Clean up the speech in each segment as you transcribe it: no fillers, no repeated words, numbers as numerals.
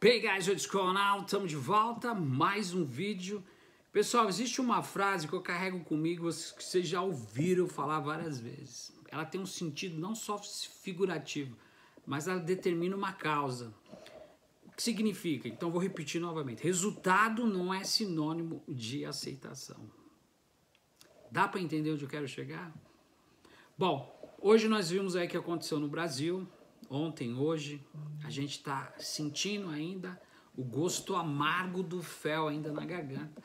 Hey guys, what's going on? Estamos de volta, mais um vídeo. Pessoal, existe uma frase que eu carrego comigo, que vocês já ouviram falar várias vezes. Ela tem um sentido não só figurativo, mas ela determina uma causa. O que significa? Então vou repetir novamente. Resultado não é sinônimo de aceitação. Dá para entender onde eu quero chegar? Bom, hoje nós vimos aí o que aconteceu no Brasil. Ontem, hoje, a gente está sentindo ainda o gosto amargo do fel ainda na garganta.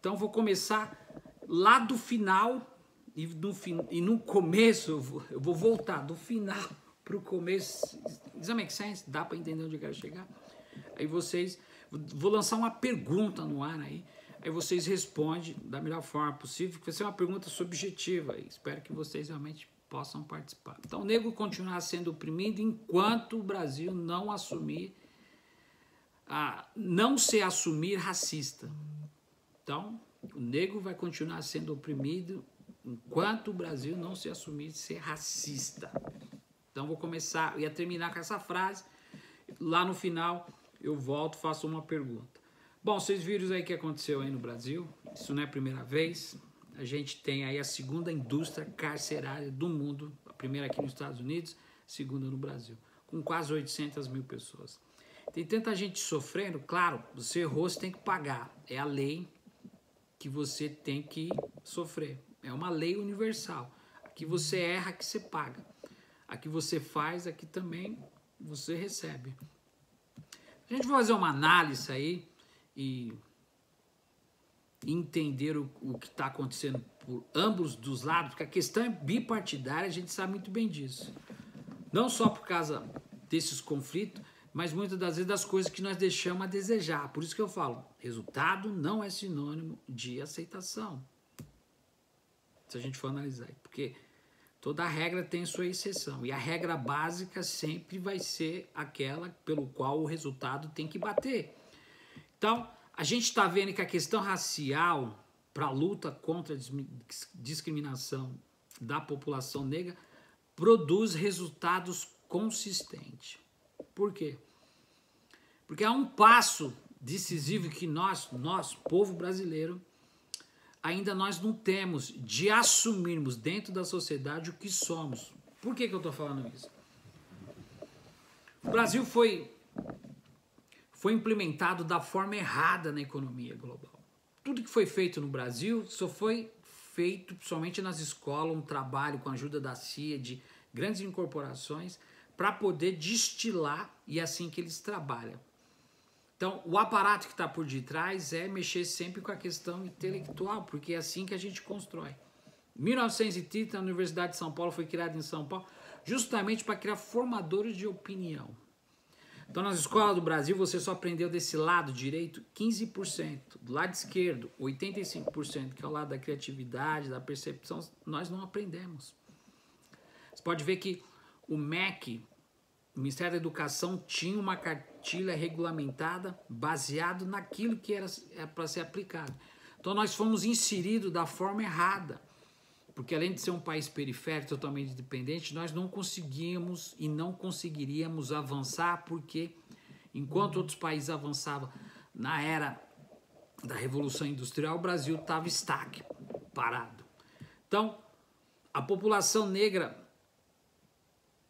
Então vou começar lá do final e no começo eu vou voltar do final para o começo. Does that make sense? Dá para entender onde eu quero chegar? Aí vou lançar uma pergunta no ar aí vocês respondem da melhor forma possível, que vai ser uma pergunta subjetiva. Espero que vocês realmente possam participar. Então, o negro continuar sendo oprimido enquanto o Brasil não se assumir racista. Então, o negro vai continuar sendo oprimido enquanto o Brasil não se assumir ser racista. Então, vou começar, ia terminar com essa frase. Lá no final, eu volto e faço uma pergunta. Bom, vocês viram aí o que aconteceu aí no Brasil. Isso não é a primeira vez. A gente tem aí a segunda indústria carcerária do mundo, a primeira aqui nos Estados Unidos, a segunda no Brasil, com quase 800 mil pessoas. Tem tanta gente sofrendo, claro, você errou, você tem que pagar. É a lei que você tem que sofrer. É uma lei universal. Aqui você erra, aqui você paga. Aqui você faz, aqui também você recebe. A gente vai fazer uma análise aí e entender o que está acontecendo por ambos dos lados, porque a questão é bipartidária, a gente sabe muito bem disso. Não só por causa desses conflitos, mas muitas das vezes das coisas que nós deixamos a desejar. Por isso que eu falo, resultado não é sinônimo de aceitação. Se a gente for analisar. Porque toda regra tem sua exceção. E a regra básica sempre vai ser aquela pelo qual o resultado tem que bater. Então, a gente está vendo que a questão racial para a luta contra a discriminação da população negra produz resultados consistentes. Por quê? Porque há um passo decisivo que nós, povo brasileiro, ainda nós não temos de assumirmos dentro da sociedade o que somos. Por que eu estou falando isso? O Brasil foi implementado da forma errada na economia global. Tudo que foi feito no Brasil só foi feito somente nas escolas, um trabalho com a ajuda da CIA, de grandes incorporações, para poder destilar, e é assim que eles trabalham. Então, o aparato que está por detrás é mexer sempre com a questão intelectual, porque é assim que a gente constrói. Em 1930, a Universidade de São Paulo foi criada em São Paulo justamente para criar formadores de opinião. Então, nas escolas do Brasil, você só aprendeu desse lado direito 15%. Do lado esquerdo, 85%, que é o lado da criatividade, da percepção, nós não aprendemos. Você pode ver que o MEC, o Ministério da Educação, tinha uma cartilha regulamentada baseado naquilo que era para ser aplicado. Então, nós fomos inseridos da forma errada. Porque além de ser um país periférico, totalmente independente, nós não conseguíamos e não conseguiríamos avançar, porque enquanto outros países avançavam na era da Revolução Industrial, o Brasil estava estaque, parado. Então, a população negra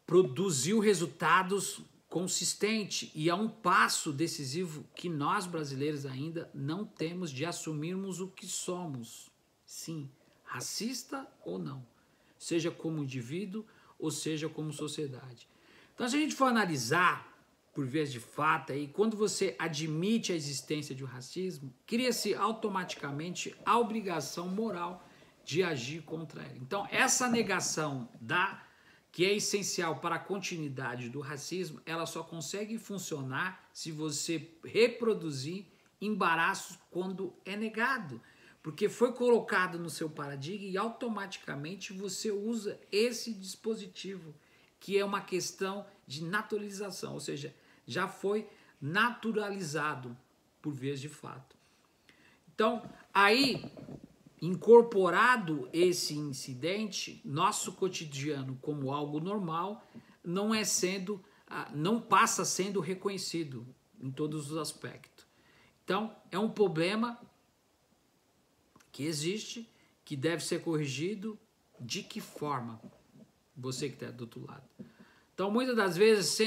produziu resultados consistentes e é um passo decisivo que nós brasileiros ainda não temos de assumirmos o que somos. Sim, racista ou não, seja como indivíduo ou seja como sociedade. Então, se a gente for analisar por vias de fato, aí, quando você admite a existência de um racismo, cria-se automaticamente a obrigação moral de agir contra ele. Então, essa negação que é essencial para a continuidade do racismo, ela só consegue funcionar se você reproduzir embaraços quando é negado. Porque foi colocado no seu paradigma e automaticamente você usa esse dispositivo, que é uma questão de naturalização, ou seja, já foi naturalizado por vias de fato. Então, aí, incorporado esse incidente, nosso cotidiano como algo normal, não passa sendo reconhecido. em todos os aspectos. Então, é um problema que existe, que deve ser corrigido. De que forma? Você que está do outro lado. Então, muitas das vezes,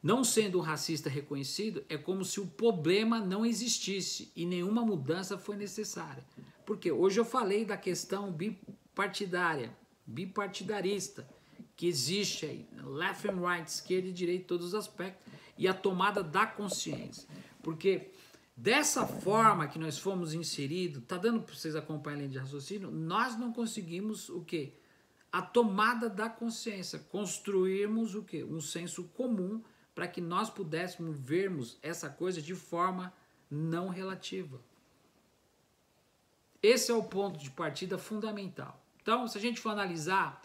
não sendo um racista reconhecido, é como se o problema não existisse e nenhuma mudança foi necessária. Porque hoje eu falei da questão bipartidarista, que existe aí, left and right, esquerda e direita, todos os aspectos, e a tomada da consciência. Porque dessa forma que nós fomos inseridos, tá dando para vocês acompanharem a linha de raciocínio, nós não conseguimos o quê? A tomada da consciência, construirmos o quê? Um senso comum para que nós pudéssemos vermos essa coisa de forma não relativa. Esse é o ponto de partida fundamental. Então, se a gente for analisar,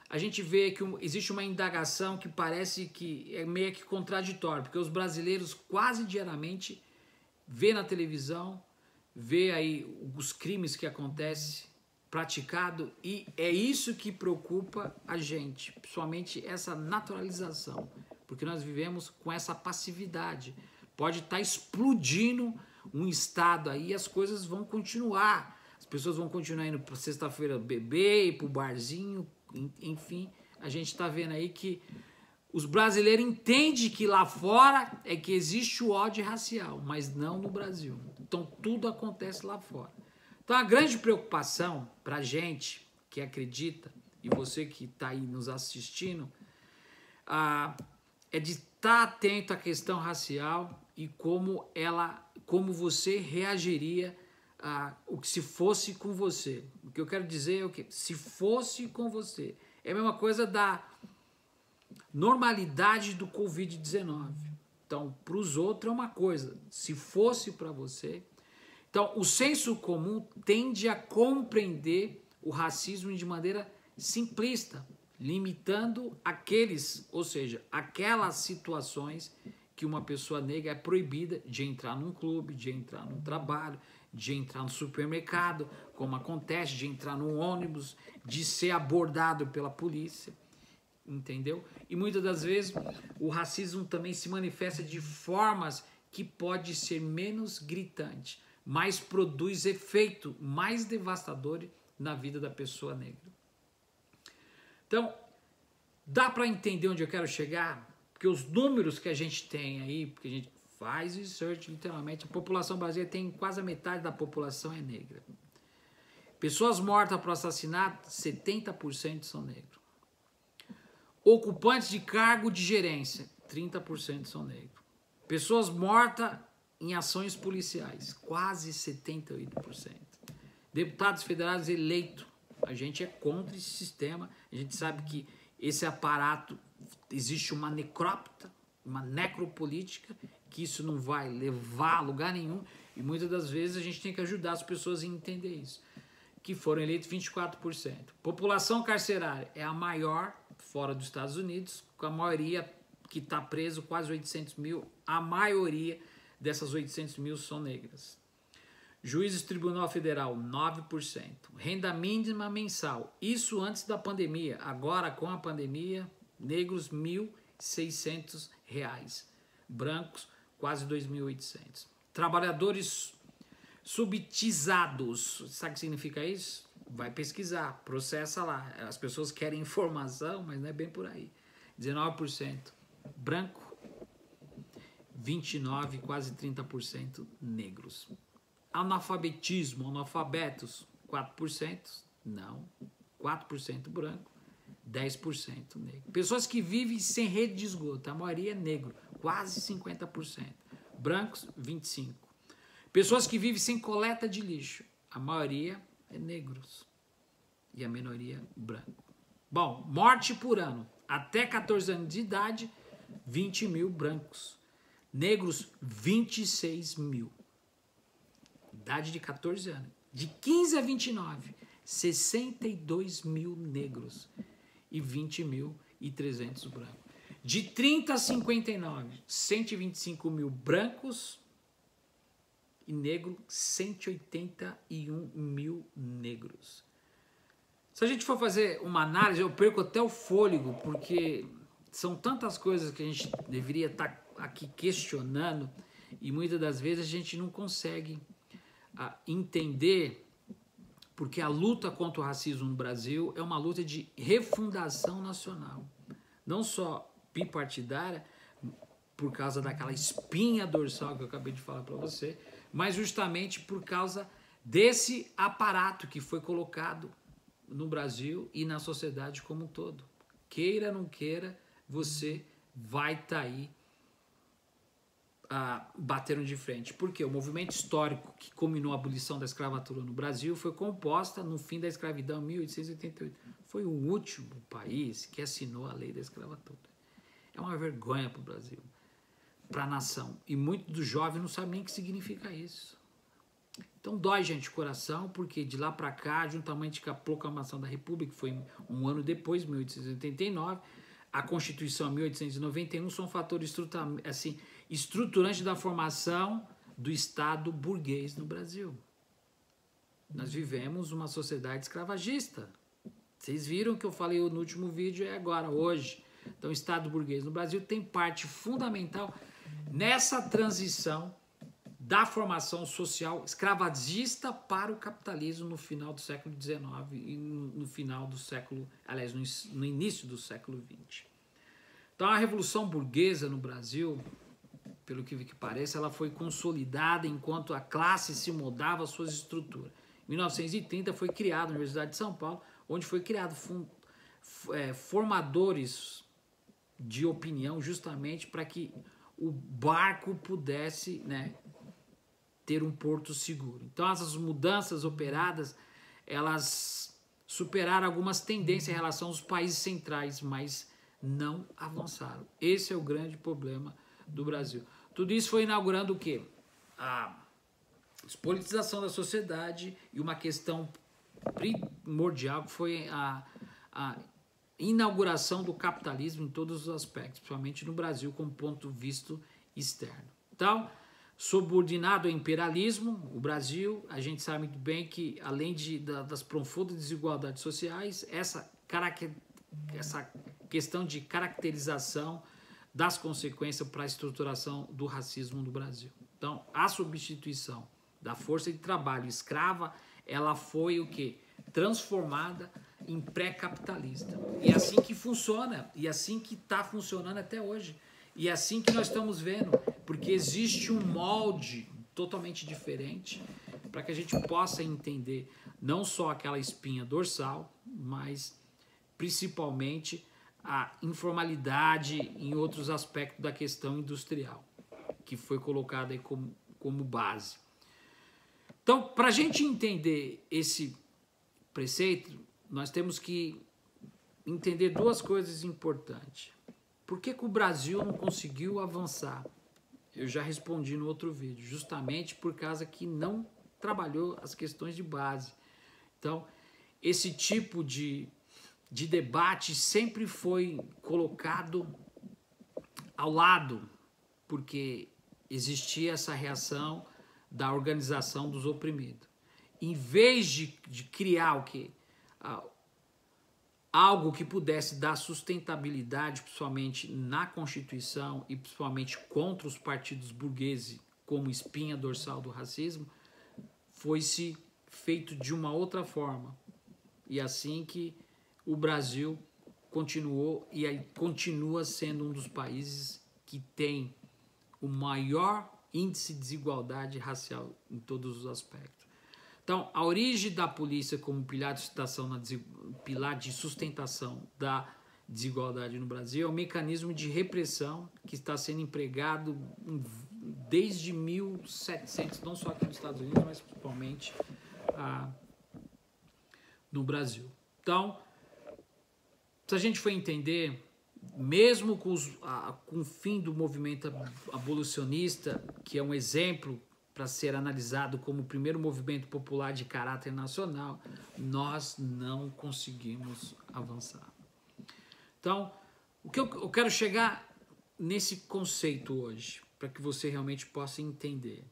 a gente vê que existe uma indagação que parece que é meio que contraditória, porque os brasileiros quase diariamente vê na televisão, vê aí os crimes que acontecem praticado, e é isso que preocupa a gente, principalmente essa naturalização, porque nós vivemos com essa passividade. Pode estar explodindo um estado aí, as coisas vão continuar, as pessoas vão continuar indo para sexta-feira beber, ir para o barzinho, enfim, a gente está vendo aí que os brasileiros entendem que lá fora é que existe o ódio racial, mas não no Brasil. Então tudo acontece lá fora. Então a grande preocupação para a gente que acredita, e você que está aí nos assistindo, é de estar atento à questão racial e como você reagiria o que se fosse com você. O que eu quero dizer é o que? Se fosse com você. É a mesma coisa da normalidade do Covid-19. Então, para os outros é uma coisa. Se fosse para você... Então, o senso comum tende a compreender o racismo de maneira simplista, limitando ou seja, aquelas situações que uma pessoa negra é proibida de entrar num clube, de entrar num trabalho, de entrar no supermercado, como acontece, de entrar num ônibus, de ser abordado pela polícia, entendeu? E muitas das vezes o racismo também se manifesta de formas que pode ser menos gritante, mas produz efeito mais devastador na vida da pessoa negra. Então, dá para entender onde eu quero chegar? Porque os números que a gente tem aí, porque a gente faz research, literalmente, a população brasileira tem quase a metade da população é negra. Pessoas mortas por assassinato, 70% são negros. Ocupantes de cargo de gerência, 30% são negros. Pessoas mortas em ações policiais, quase 78%. Deputados federais eleitos, a gente é contra esse sistema, a gente sabe que esse aparato, existe uma necrópita, uma necropolítica, que isso não vai levar a lugar nenhum, e muitas das vezes a gente tem que ajudar as pessoas a entender isso, que foram eleitos 24%. População carcerária é a maior fora dos Estados Unidos, com a maioria que está preso, quase 800 mil, a maioria dessas 800 mil são negras. Juízes do Tribunal Federal, 9%. Renda mínima mensal, isso antes da pandemia. Agora, com a pandemia, negros, R$ 1.600. Brancos, quase 2.800. Trabalhadores subtizados, sabe o que significa isso? Vai pesquisar, processa lá. As pessoas querem informação, mas não é bem por aí. 19%. Branco, 29%, quase 30% negros. Analfabetismo, analfabetos, 4%, não, 4% branco, 10% negro. Pessoas que vivem sem rede de esgoto, a maioria é negro, quase 50%. Brancos, 25%. Pessoas que vivem sem coleta de lixo, a maioria é negros e a minoria branco. Bom, morte por ano, até 14 anos de idade, 20 mil brancos. Negros, 26 mil. Idade de 14 anos. De 15 a 29, 62 mil negros e 20.300 brancos. De 30 a 59, 125 mil brancos e negro, 181 mil negros. Se a gente for fazer uma análise, eu perco até o fôlego, porque são tantas coisas que a gente deveria estar aqui questionando, e muitas das vezes a gente não consegue entender, porque a luta contra o racismo no Brasil é uma luta de refundação nacional, não só bipartidária, por causa daquela espinha dorsal que eu acabei de falar para você, mas justamente por causa desse aparato que foi colocado no Brasil e na sociedade como um todo. Queira ou não queira, você vai estar aí batendo de frente. Porque o movimento histórico que culminou a abolição da escravatura no Brasil foi composta no fim da escravidão, em 1888. Foi o último país que assinou a lei da escravatura. É uma vergonha para o Brasil, para a nação. E muitos dos jovens não sabem nem o que significa isso. Então dói, gente, o coração, porque de lá para cá, juntamente com a proclamação da República, que foi um ano depois, 1889, a Constituição, 1891, são fatores estruturantes da formação do Estado burguês no Brasil. Nós vivemos uma sociedade escravagista. Vocês viram que eu falei no último vídeo, é agora, hoje. Então, o Estado burguês no Brasil tem parte fundamental nessa transição da formação social escravagista para o capitalismo no final do século XIX e no final do século, aliás, no início do século XX. Então, a Revolução Burguesa no Brasil, pelo que parece, ela foi consolidada enquanto a classe se moldava às suas estruturas. Em 1930 foi criada a Universidade de São Paulo, onde foi criado formadores de opinião justamente para que o barco pudesse, né, ter um porto seguro. Então, essas mudanças operadas, elas superaram algumas tendências em relação aos países centrais, mas não avançaram. Esse é o grande problema do Brasil. Tudo isso foi inaugurando o quê? A politização da sociedade e uma questão primordial que foi a inauguração do capitalismo em todos os aspectos, principalmente no Brasil, como ponto visto externo. Então, subordinado ao imperialismo, o Brasil, a gente sabe muito bem que, além das profundas desigualdades sociais, essa questão de caracterização das consequências para a estruturação do racismo no Brasil. Então, a substituição da força de trabalho escrava, ela foi o quê? Transformada em pré-capitalista. E é assim que funciona, e é assim que está funcionando até hoje. E é assim que nós estamos vendo, porque existe um molde totalmente diferente para que a gente possa entender não só aquela espinha dorsal, mas principalmente a informalidade em outros aspectos da questão industrial, que foi colocada aí como base. Então, para a gente entender esse preceito, nós temos que entender duas coisas importantes. Por que o Brasil não conseguiu avançar? Eu já respondi no outro vídeo, justamente por causa que não trabalhou as questões de base. Então, esse tipo de debate sempre foi colocado ao lado, porque existia essa reação da organização dos oprimidos. Em vez de criar o quê? Algo que pudesse dar sustentabilidade, principalmente na Constituição e principalmente contra os partidos burgueses como espinha dorsal do racismo, foi-se feito de uma outra forma. E assim que o Brasil continuou e aí continua sendo um dos países que tem o maior índice de desigualdade racial em todos os aspectos. Então, a origem da polícia como pilar de sustentação da desigualdade no Brasil é um mecanismo de repressão que está sendo empregado desde 1700, não só aqui nos Estados Unidos, mas principalmente no Brasil. Então, se a gente for entender, mesmo com o fim do movimento abolicionista, que é um exemplo para ser analisado como o primeiro movimento popular de caráter nacional, nós não conseguimos avançar. Então, o que eu quero chegar nesse conceito hoje, para que você realmente possa entender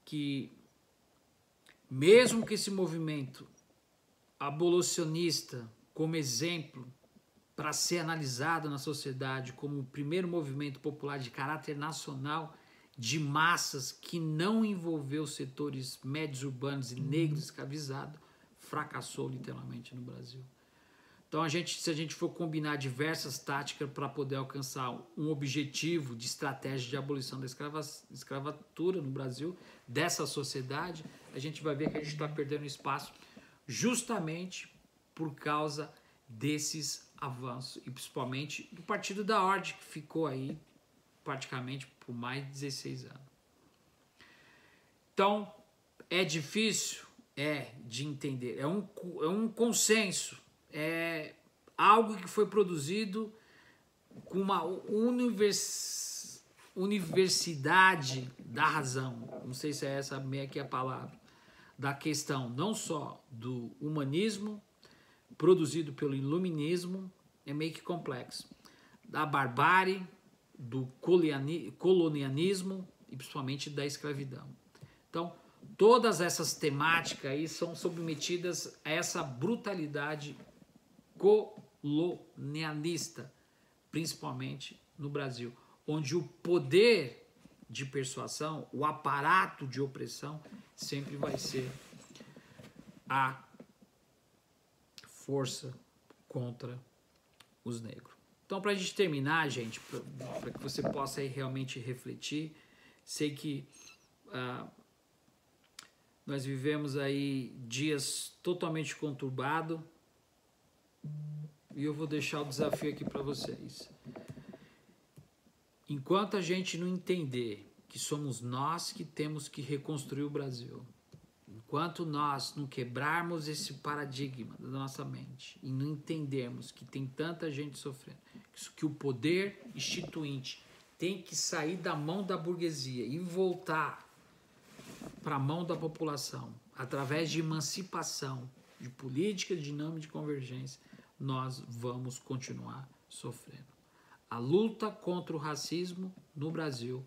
que mesmo que esse movimento abolicionista, como exemplo para ser analisado na sociedade como o primeiro movimento popular de caráter nacional, de massas que não envolveu setores médios urbanos e negros escravizados fracassou literalmente no Brasil. Então, se a gente for combinar diversas táticas para poder alcançar um objetivo de estratégia de abolição da escravatura no Brasil, dessa sociedade, a gente vai ver que a gente está perdendo espaço justamente por causa desses avanços, e principalmente do Partido da Ordem, que ficou aí praticamente por mais de 16 anos. Então, é difícil? De entender. É um consenso. É algo que foi produzido com uma universidade da razão. Não sei se é essa meio que a palavra. Da questão não só do humanismo, produzido pelo iluminismo, é meio que complexo. Da barbárie, do colonialismo e principalmente da escravidão. Então, todas essas temáticas aí são submetidas a essa brutalidade colonialista, principalmente no Brasil, onde o poder de persuasão, o aparato de opressão, sempre vai ser a força contra os negros. Então, para a gente terminar, gente, para que você possa aí realmente refletir, sei que nós vivemos aí dias totalmente conturbados e eu vou deixar o desafio aqui para vocês. Enquanto a gente não entender que somos nós que temos que reconstruir o Brasil, enquanto nós não quebrarmos esse paradigma da nossa mente e não entendermos que tem tanta gente sofrendo, que o poder instituinte tem que sair da mão da burguesia e voltar para a mão da população, através de emancipação, de política dinâmica de convergência, nós vamos continuar sofrendo. A luta contra o racismo no Brasil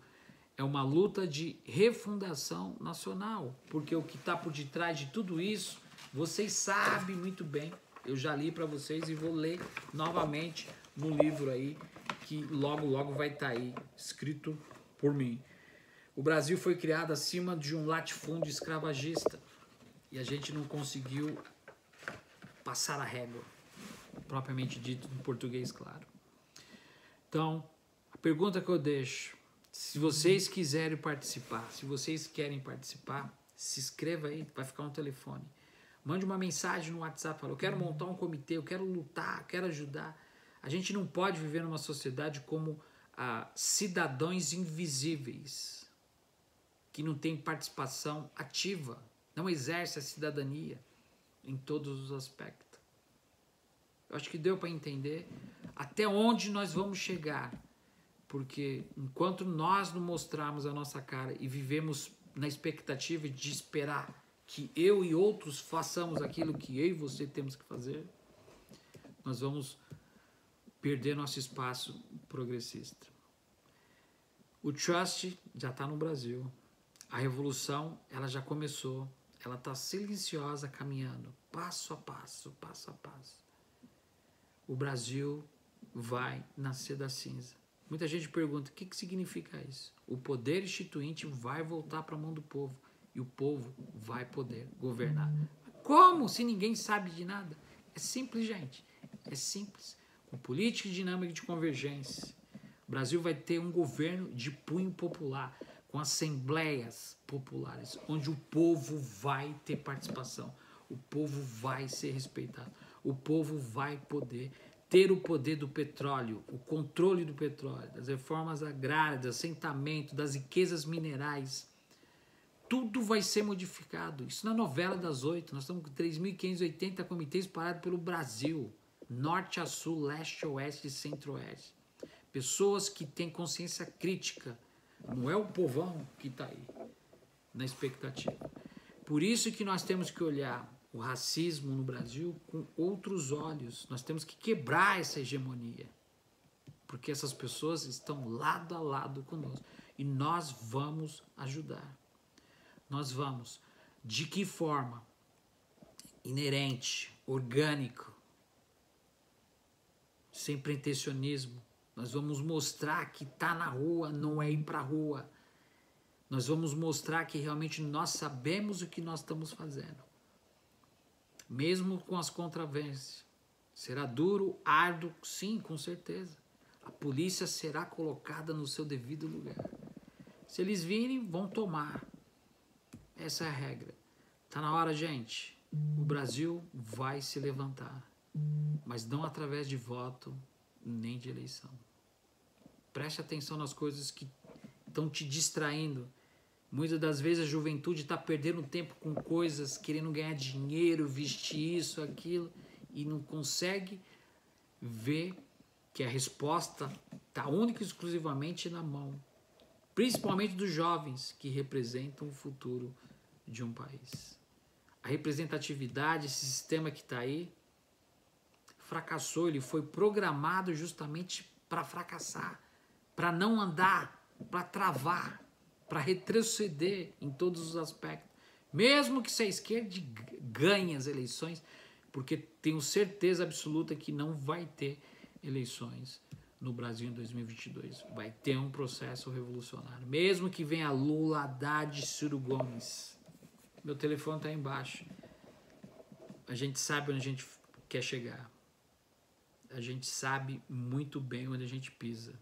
é uma luta de refundação nacional, porque o que está por detrás de tudo isso, vocês sabem muito bem, eu já li para vocês e vou ler novamente no livro aí, que logo, logo vai estar aí, escrito por mim. O Brasil foi criado acima de um latifúndio escravagista e a gente não conseguiu passar a régua, propriamente dito em português, claro. Então, a pergunta que eu deixo, se vocês quiserem participar, se inscreva aí, vai ficar um telefone. Mande uma mensagem no WhatsApp, fala, eu quero montar um comitê, eu quero lutar, eu quero ajudar. A gente não pode viver numa sociedade como cidadãos invisíveis, que não tem participação ativa, não exerce a cidadania em todos os aspectos. Eu acho que deu para entender até onde nós vamos chegar, porque enquanto nós não mostrarmos a nossa cara e vivemos na expectativa de esperar que eu e outros façamos aquilo que eu e você temos que fazer, nós vamos perder nosso espaço progressista. O Trust já está no Brasil. A revolução, ela já começou, ela está silenciosa, caminhando, passo a passo, passo a passo. O Brasil vai nascer da cinza. Muita gente pergunta, o que significa isso? O poder instituinte vai voltar para a mão do povo e o povo vai poder governar. Como? Se ninguém sabe de nada. É simples, gente. É simples. Com política dinâmica de convergência, o Brasil vai ter um governo de punho popular, com assembleias populares, onde o povo vai ter participação, o povo vai ser respeitado, o povo vai poder ter o poder do petróleo, o controle do petróleo, das reformas agrárias, do assentamento, das riquezas minerais. Tudo vai ser modificado. Isso na novela das 8, nós estamos com 3.580 comitês parados pelo Brasil, norte a sul, leste a oeste e centro-oeste. Pessoas que têm consciência crítica. Não é o povão que está aí, na expectativa. Por isso que nós temos que olhar o racismo no Brasil com outros olhos. Nós temos que quebrar essa hegemonia. Porque essas pessoas estão lado a lado conosco. E nós vamos ajudar. Nós vamos. De que forma? Inerente, orgânico, sem pretensionismo. Nós vamos mostrar que tá na rua não é ir pra rua, Nós vamos mostrar que realmente nós sabemos o que nós estamos fazendo. Mesmo com as controvérsias. Será duro, árduo, sim, com certeza. A polícia será colocada no seu devido lugar. Se eles virem, vão tomar. Essa é a regra. Tá na hora, gente. O Brasil vai se levantar. Mas não através de voto, nem de eleição. Preste atenção nas coisas que estão te distraindo. Muitas das vezes a juventude está perdendo tempo com coisas, querendo ganhar dinheiro, vestir isso, aquilo, e não consegue ver que a resposta está única e exclusivamente na mão. Principalmente dos jovens que representam o futuro de um país. A representatividade, esse sistema que está aí, fracassou, ele foi programado justamente para fracassar, para não andar, para travar, para retroceder em todos os aspectos. Mesmo que se a esquerda ganhe as eleições, porque tenho certeza absoluta que não vai ter eleições no Brasil em 2022. Vai ter um processo revolucionário. Mesmo que venha Lula, Haddad, Ciro Gomes. Meu telefone está aí embaixo. A gente sabe onde a gente quer chegar. A gente sabe muito bem onde a gente pisa.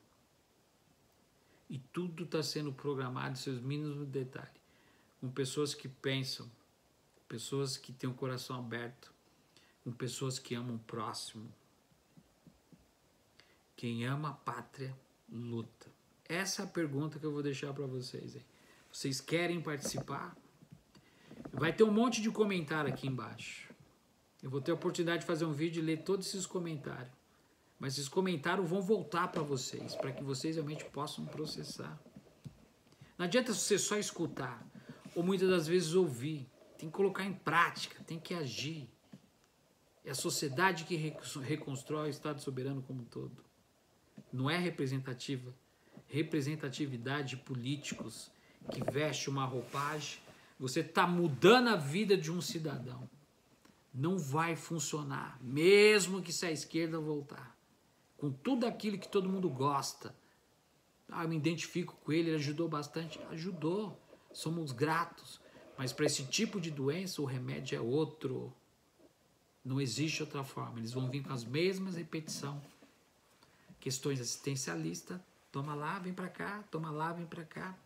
E tudo está sendo programado em seus mínimos detalhes. Com pessoas que pensam, pessoas que têm o coração aberto, com pessoas que amam o próximo. Quem ama a pátria, luta. Essa é a pergunta que eu vou deixar para vocês aí. Vocês querem participar? Vai ter um monte de comentário aqui embaixo. Eu vou ter a oportunidade de fazer um vídeo e ler todos esses comentários. Mas esses comentários vão voltar para vocês, para que vocês realmente possam processar. Não adianta você só escutar, ou muitas das vezes ouvir. Tem que colocar em prática, tem que agir. É a sociedade que reconstrói o Estado soberano como um todo. Não é representativa. Representatividade de políticos que veste uma roupagem. Você está mudando a vida de um cidadão. Não vai funcionar, mesmo que se a esquerda voltar. Com tudo aquilo que todo mundo gosta. Eu me identifico com ele, ele ajudou bastante. Ajudou, somos gratos. Mas para esse tipo de doença, o remédio é outro. Não existe outra forma. Eles vão vir com as mesmas repetições. Questões assistencialistas. Toma lá, vem para cá. Toma lá, vem para cá.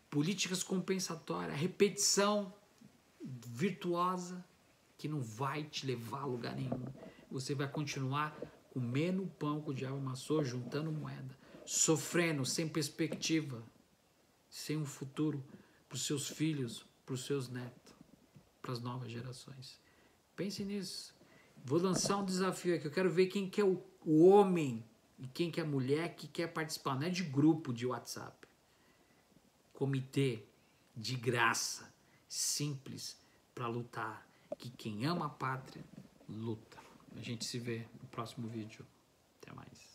Políticas compensatórias. Repetição virtuosa que não vai te levar a lugar nenhum. Você vai continuar comendo o pão que o diabo amassou, juntando moeda. Sofrendo, sem perspectiva. Sem um futuro para os seus filhos, para os seus netos, para as novas gerações. Pense nisso. Vou lançar um desafio aqui. Eu quero ver quem que é o homem e quem que é a mulher que quer participar. Não é de grupo de WhatsApp. Comitê de graça, simples, para lutar. Que quem ama a pátria, luta. A gente se vê no próximo vídeo. Até mais.